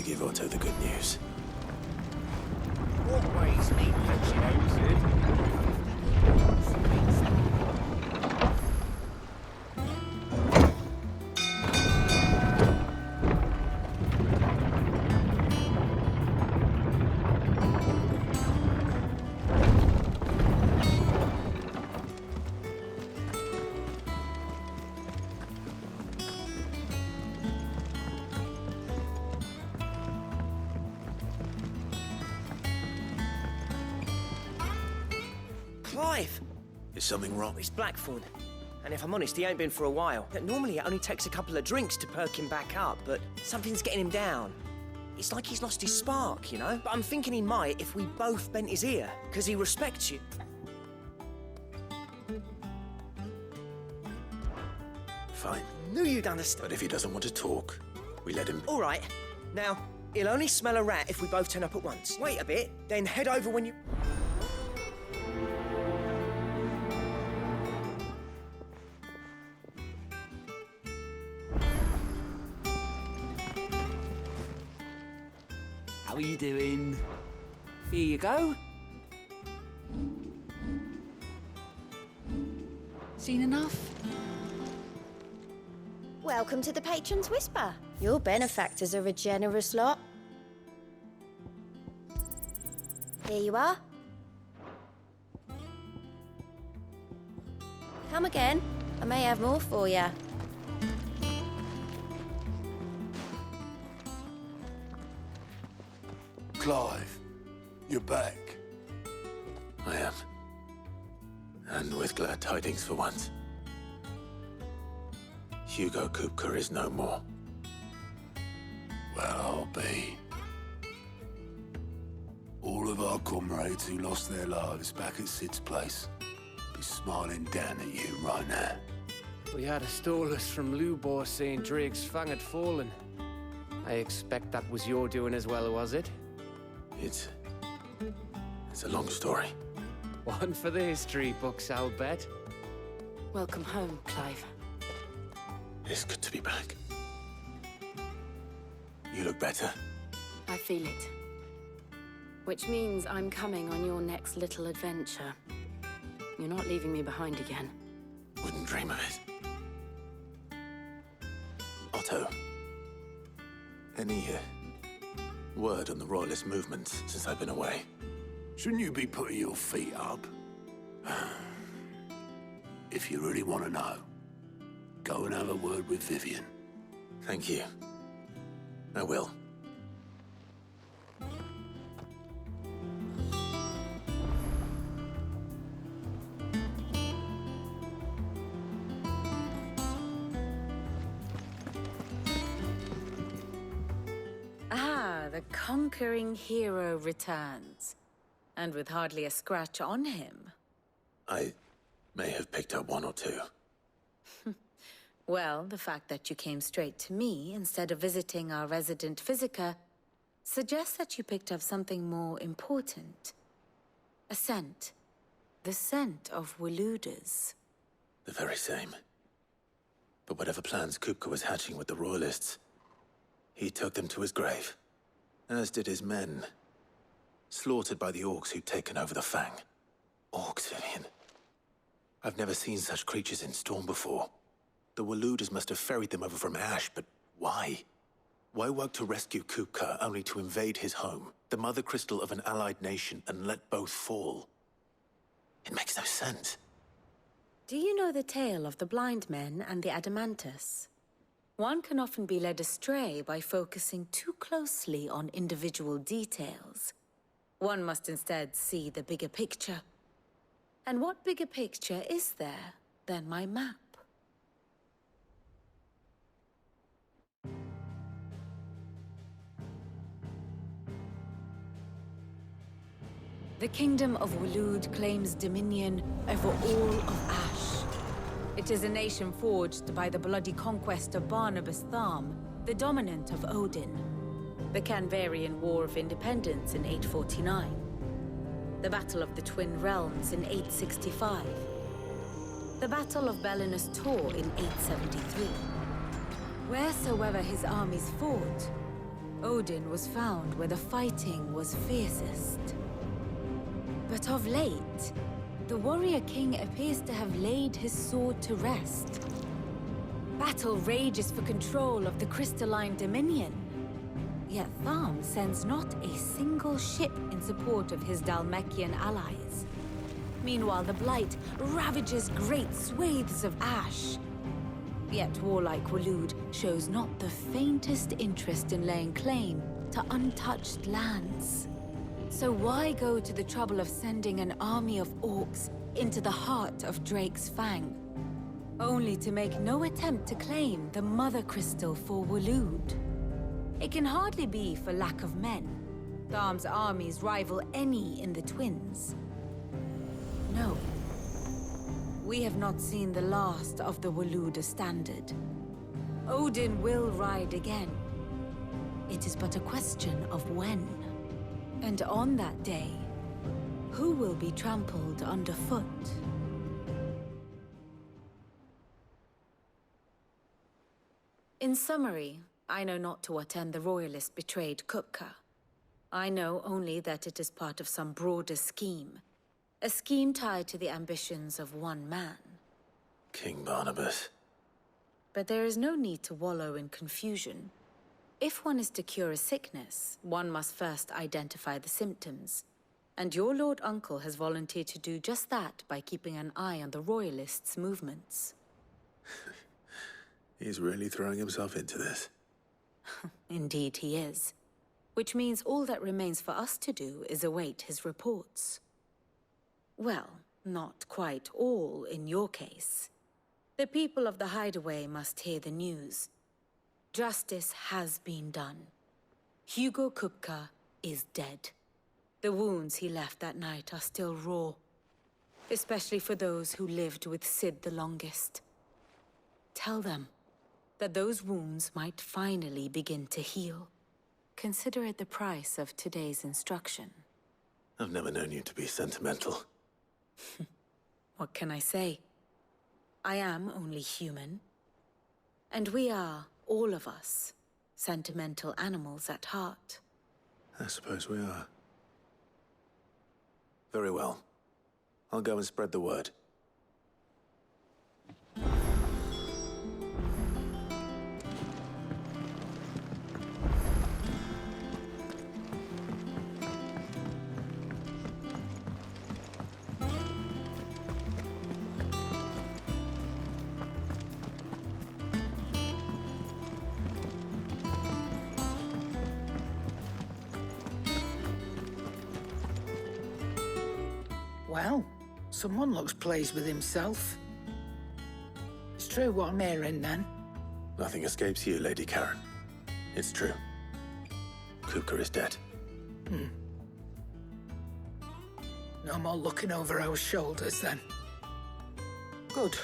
give Otto the good news. Always need the Clive! Is something wrong? It's Blackthorn. And if I'm honest, he ain't been for a while. Normally it only takes a couple of drinks to perk him back up, but something's getting him down. It's like he's lost his spark, you know? But I'm thinking he might if we both bent his ear, because he respects you. Fine. Knew you'd understand. But if he doesn't want to talk, we let him... All right. Now, he'll only smell a rat if we both turn up at once. Wait a bit, then head over when you... How are you doing? Here you go. Seen enough? Welcome to the Patron's Whisper. Your benefactors are a generous lot. Here you are. Come again. I may have more for you. Clive, you're back. I am. And with glad tidings for once. Hugo Kupka is no more. Well, I'll be. All of our comrades who lost their lives back at Sid's place be smiling down at you right now. We had a stolus from Lubor saying Drake's fang had fallen. I expect that was your doing as well, was it? It's a long story. One for the history books, I'll bet. Welcome home, Clive. It's good to be back. You look better. I feel it. Which means I'm coming on your next little adventure. You're not leaving me behind again. Wouldn't dream of it. Otto. Any word on the Royalist movement since I've been away? Shouldn't you be putting your feet up? If you really want to know, go and have a word with Vivian. Thank you. I will. Ah, the conquering hero returns. And with hardly a scratch on him. I may have picked up one or two. Well, the fact that you came straight to me instead of visiting our resident physiker suggests that you picked up something more important. A scent. The scent of Waludas. The very same. But whatever plans Kupka was hatching with the Royalists, he took them to his grave. As did his men. Slaughtered by the orcs who'd taken over the Fang. Orcs, Vivian. I've never seen such creatures in Storm before. The Waludas must have ferried them over from Ash, but why? Why work to rescue Kupka only to invade his home, the mother crystal of an allied nation, and let both fall? It makes no sense. Do you know the tale of the blind men and the Adamantus? One can often be led astray by focusing too closely on individual details. One must instead see the bigger picture. And what bigger picture is there than my map? The Kingdom of Walud claims dominion over all of Ash. It is a nation forged by the bloody conquest of Barnabas Tharm, the dominant of Odin. The Canvarian War of Independence in 849. The Battle of the Twin Realms in 865. The Battle of Belinus Tor in 873. Wheresoever his armies fought, Odin was found where the fighting was fiercest. But of late, the warrior king appears to have laid his sword to rest. Battle rages for control of the crystalline dominion. Yet Tharm sends not a single ship in support of his Dhalmekian allies. Meanwhile, the Blight ravages great swathes of ash. Yet warlike Waloed shows not the faintest interest in laying claim to untouched lands. So why go to the trouble of sending an army of orcs into the heart of Drake's Fang, only to make no attempt to claim the Mother Crystal for Waloed? It can hardly be for lack of men. Tharm's armies rival any in the Twins. No. We have not seen the last of the Waloed standard. Odin will ride again. It is but a question of when. And on that day, who will be trampled underfoot? In summary, I know not to what end the royalist betrayed Kupka. I know only that it is part of some broader scheme. A scheme tied to the ambitions of one man. King Barnabas. But there is no need to wallow in confusion. If one is to cure a sickness, one must first identify the symptoms. And your Lord Uncle has volunteered to do just that by keeping an eye on the royalists' movements. He's really throwing himself into this. Indeed he is. Which means all that remains for us to do is await his reports. Well, not quite all in your case. The people of the Hideaway must hear the news. Justice has been done. Hugo Kupka is dead. The wounds he left that night are still raw, especially for those who lived with Sid the longest. Tell them that those wounds might finally begin to heal. Consider it the price of today's instruction. I've never known you to be sentimental. What can I say? I am only human. And we are, all of us, sentimental animals at heart. I suppose we are. Very well. I'll go and spread the word. Well, someone looks pleased with himself. It's true what I'm hearing, then. Nothing escapes you, Lady Karen. It's true. Kupka is dead. No more looking over our shoulders, then. Good.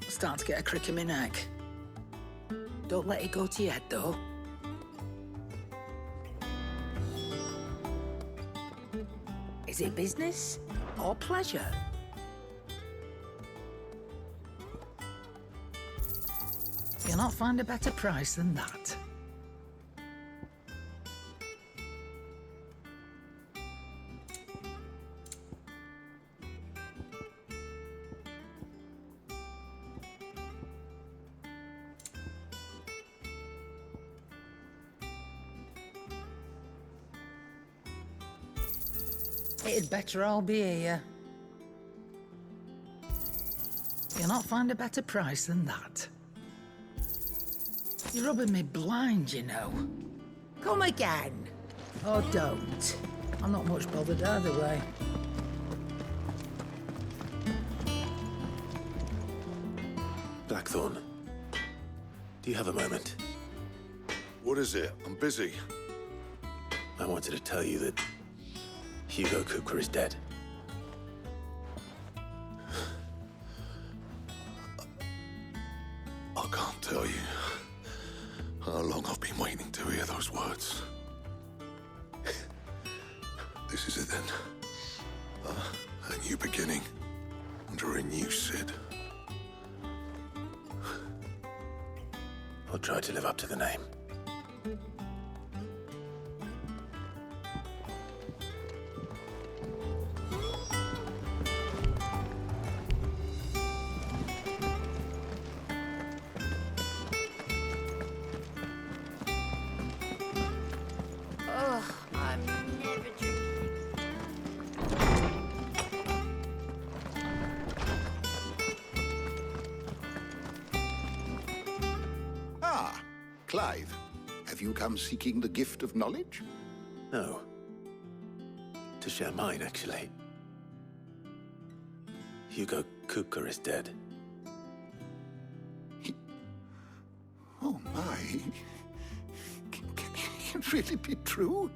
I'm starting to get a crick in my neck. Don't let it go to your head, though. Is it business or pleasure? You'll not find a better price than that. It'd better all be here. You'll not find a better price than that. You're rubbing me blind, you know. Come again. Or don't. I'm not much bothered either way. Blackthorn, do you have a moment? What is it? I'm busy. I wanted to tell you that Hugo Kupka is dead. I can't tell you how long I've been waiting to hear those words. This is it then. A new beginning under a new Sid. I'll try to live up to the name. Clive, have you come seeking the gift of knowledge? No. To share mine, actually. Hugo Kupka is dead. Oh my. Can it really be true?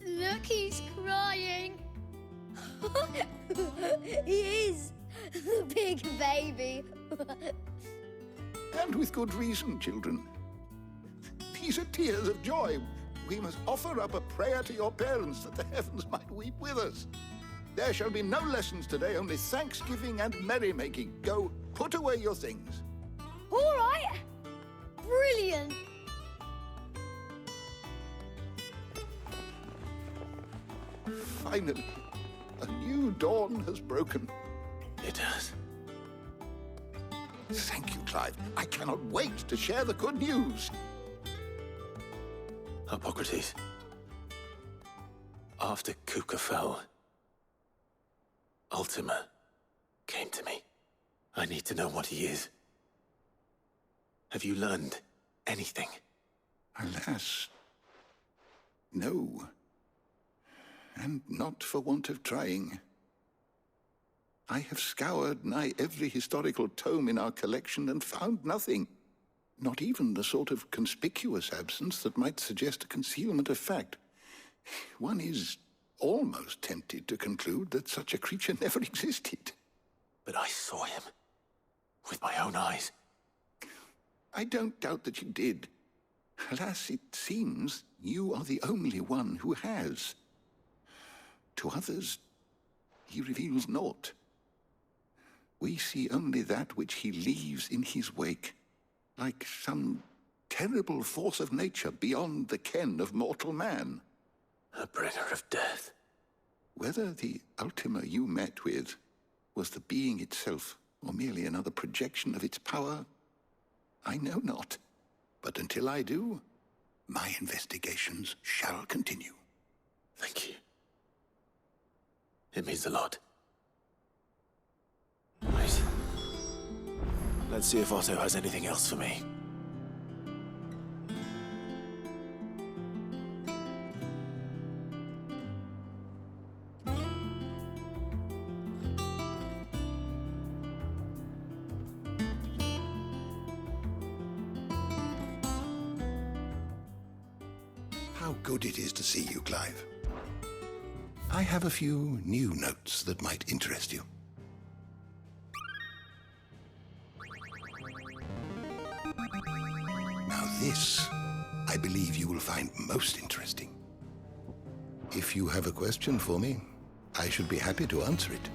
Look, he's crying. He is. The big baby. And with good reason, children. These are tears of joy. We must offer up a prayer to your parents that the heavens might weep with us. There shall be no lessons today, only thanksgiving and merrymaking. Go, put away your things. All right. Brilliant. Finally, a new dawn has broken. It has. Thank you, Clive. I cannot wait to share the good news. Hippocrates. After Kupka fell, Ultima came to me. I need to know what he is. Have you learned anything? Alas, no. And not for want of trying. I have scoured nigh every historical tome in our collection and found nothing. Not even the sort of conspicuous absence that might suggest a concealment of fact. One is almost tempted to conclude that such a creature never existed. But I saw him. With my own eyes. I don't doubt that you did. Alas, it seems you are the only one who has. To others, he reveals naught. We see only that which he leaves in his wake, like some terrible force of nature beyond the ken of mortal man. A bringer of death. Whether the Ultima you met with was the being itself, or merely another projection of its power, I know not. But until I do, my investigations shall continue. Thank you. It means a lot. Right. Let's see if Otto has anything else for me. How good it is to see you, Clive. I have a few new notes that might interest you. Now this, I believe you will find most interesting. If you have a question for me, I should be happy to answer it.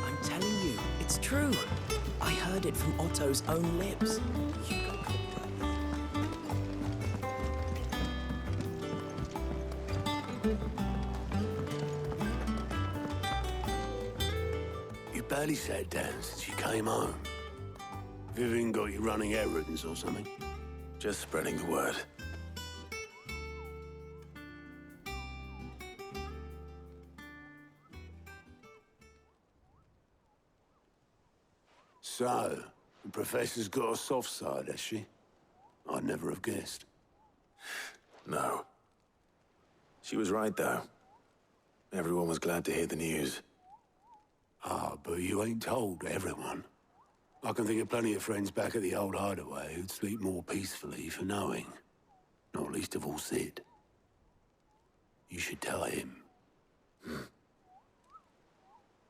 I'm telling you, it's true. I heard it from Otto's own lips. You barely sat down since you came home. Vivian got you running errands or something? Just spreading the word. So, the Professor's got a soft side, has she? I'd never have guessed. No. She was right, though. Everyone was glad to hear the news. Ah, but you ain't told everyone. I can think of plenty of friends back at the old hideaway who'd sleep more peacefully for knowing. Not least of all Sid. You should tell him.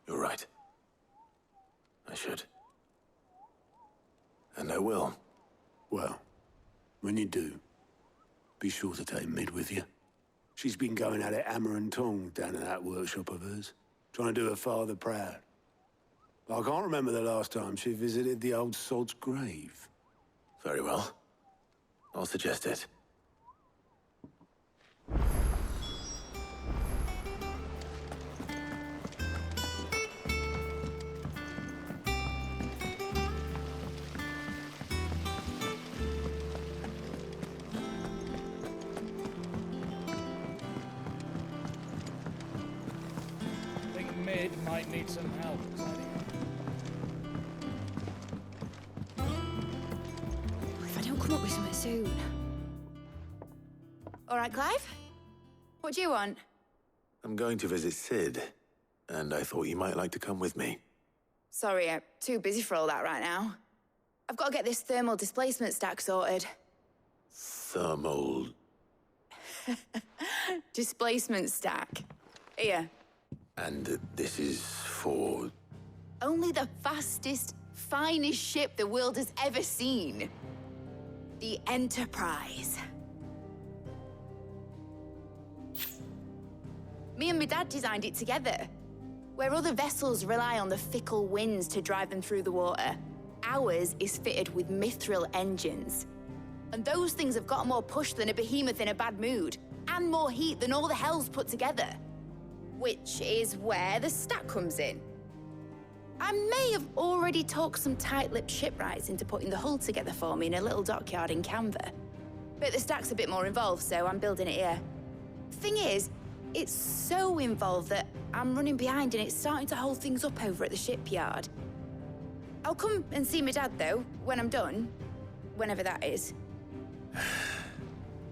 You're right. I should. And I will. Well, when you do, be sure to take Mid with you. She's been going at it hammer and tong down in that workshop of hers, trying to do her father proud. But I can't remember the last time she visited the old sod's grave. Very well. I'll suggest it. mid might need some help. If I don't come up with something soon. All right, Clive? What do you want? I'm going to visit Sid, and I thought you might like to come with me. Sorry, I'm too busy for all that right now. I've got to get this thermal displacement stack sorted. Thermal... Displacement stack. Here. And this is for... Only the fastest, finest ship the world has ever seen. The Enterprise. Me and my dad designed it together. Where other vessels rely on the fickle winds to drive them through the water, ours is fitted with mithril engines. And those things have got more push than a behemoth in a bad mood, and more heat than all the hells put together. Which is where the stack comes in. I may have already talked some tight-lipped shipwrights into putting the hull together for me in a little dockyard in Canva. But the stack's a bit more involved, so I'm building it here. Thing is, it's so involved that I'm running behind and it's starting to hold things up over at the shipyard. I'll come and see my dad, though, when I'm done. Whenever that is.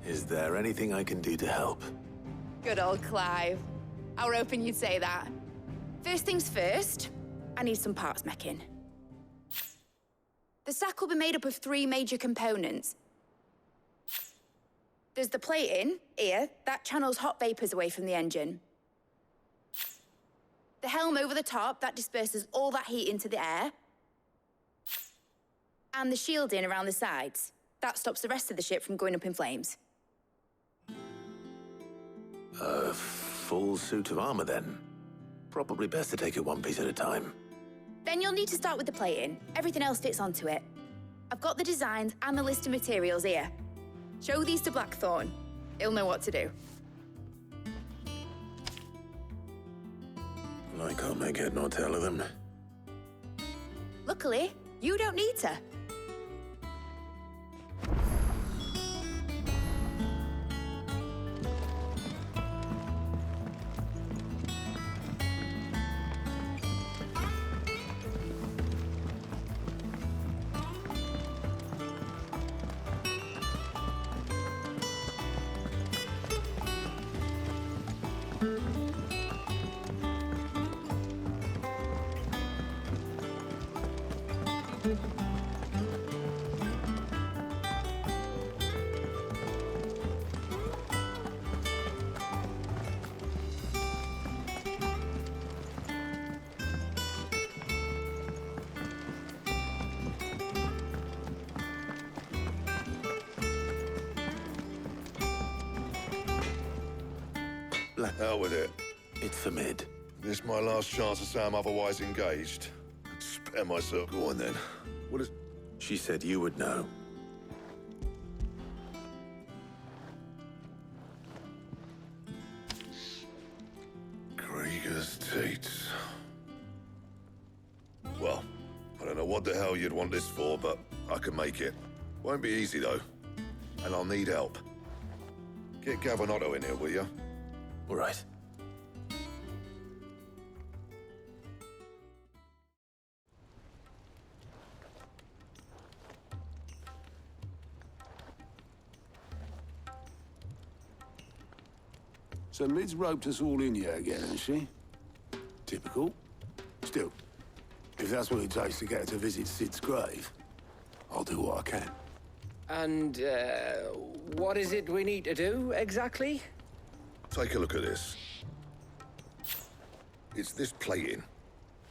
Is there anything I can do to help? Good old Clive. I were hoping you'd say that. First things first, I need some parts meching. The stack will be made up of 3 major components. There's the plating, here, that channels hot vapors away from the engine. The helm over the top, that disperses all that heat into the air. And the shielding around the sides. That stops the rest of the ship from going up in flames. A full suit of armor, then. Probably best to take it one piece at a time. Then you'll need to start with the plating. Everything else fits onto it. I've got the designs and the list of materials here. Show these to Blackthorn. He'll know what to do. I can't make head nor tail of them. Luckily, you don't need to. Hell with it. It's the mid. This my last chance to say I'm otherwise engaged. I'd spare myself. Go on then. What is... She said you would know. Krieger's Tates. Well, I don't know what the hell you'd want this for, but I can make it. Won't be easy, though. And I'll need help. Get Gavin Otto in here, will you? All right. So Mid's roped us all in here again, hasn't she? Typical. Still, if that's what it takes to get her to visit Sid's grave, I'll do what I can. And, what is it we need to do, exactly? Take a look at this. It's this plating.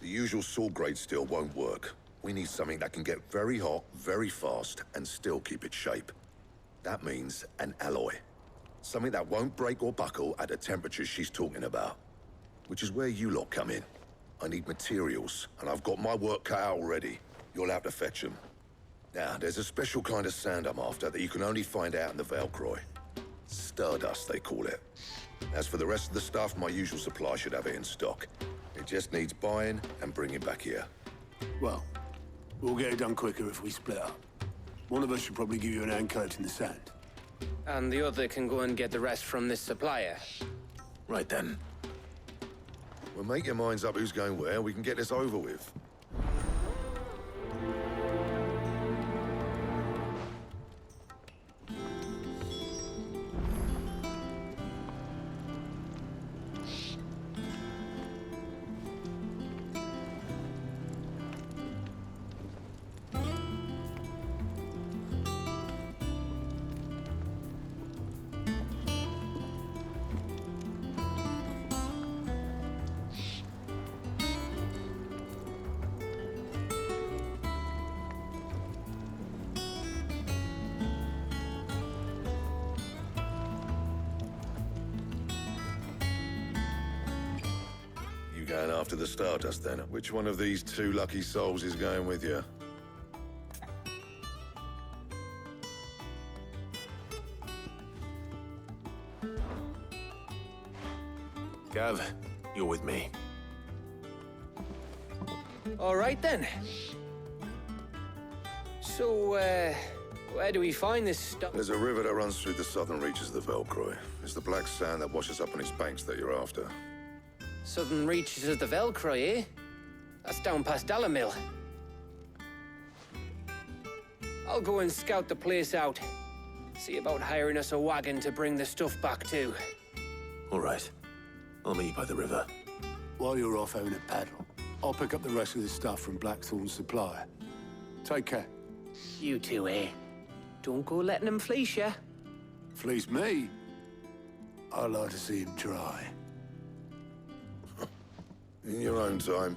The usual sword-grade steel won't work. We need something that can get very hot, very fast, and still keep its shape. That means an alloy. Something that won't break or buckle at the temperatures she's talking about. Which is where you lot come in. I need materials, and I've got my work cut out already. You'll have to fetch them. Now, there's a special kind of sand I'm after that you can only find out in the Valcroy. Stardust, they call it. As for the rest of the stuff, my usual supply should have it in stock. It just needs buying and bringing back here. Well, we'll get it done quicker if we split up. One of us should probably give you an hand coat in the sand. And the other can go and get the rest from this supplier. Right then. Well, make your minds up who's going where, we can get this over with. Going after the Stardust, then? Which one of these two lucky souls is going with you? Gav, you're with me. All right, then. So, where do we find this stuff? There's a river that runs through the southern reaches of the Velcroy. It's the black sand that washes up on its banks that you're after. Southern reaches of the Velcroy, eh? That's down past Dalamil. I'll go and scout the place out. See about hiring us a wagon to bring the stuff back to. All right. I'll meet you by the river. While you're off having a paddle, I'll pick up the rest of the stuff from Blackthorn's supplier. Take care. You two, eh? Don't go letting him fleece ya. Fleece me? I'd like to see him try. In your own time.